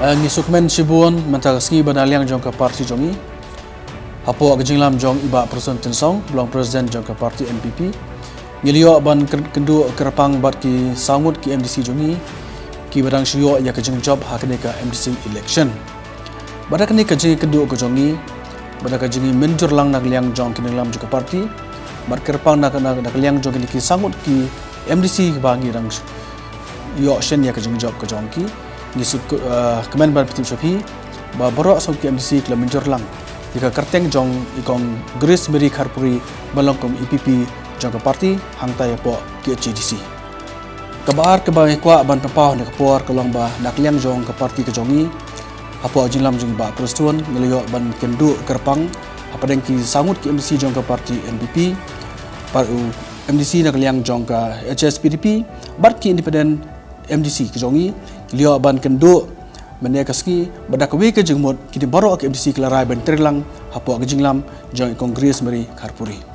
Ngisukmen Shibun mentagaski banaliang jong ke parti jongi. Hapo Nongialam jong iba person tensong belong presiden jong ke parti NPP. Ngilio ban kendu kerapang bat ki sangut ki MDC jongi. Ki badang shio ya kejeng job hakne ka MDC election. Badak ni kejeng kendu ke jongi. Badak kejeng menjur lang nagliang jong Nongialam jong ke parti. Bat kerapang nagliang jong ki sangut ki MDC bangi rang yo shen ya kejeng job ke jongki. Ngisuk kemen ban petim shopi ba borok som ki MDC kla menjur lang. Jika kerteng jong ikong Grace Mary Kharpuri balongkom NPP jong ke parti hangtai po KHADC. Kabar kebai kwa ban pepau ne kapor kelong ba nakliang jong ke parti ke jongi. Apo Nongialam jong ba perstuan ngelio ban kendu kerpang apa deng ki sangut ki MDC jong ke parti NPP paru MDC nakliang jong ke HSPDP bat ki independen MDC ke jongi liau ban kendu menekaski badak we ke jengmot kini baru ke MDC kelarai ban terlang hapo ke Nongialam jong ikong Grace Mary Kharpuri.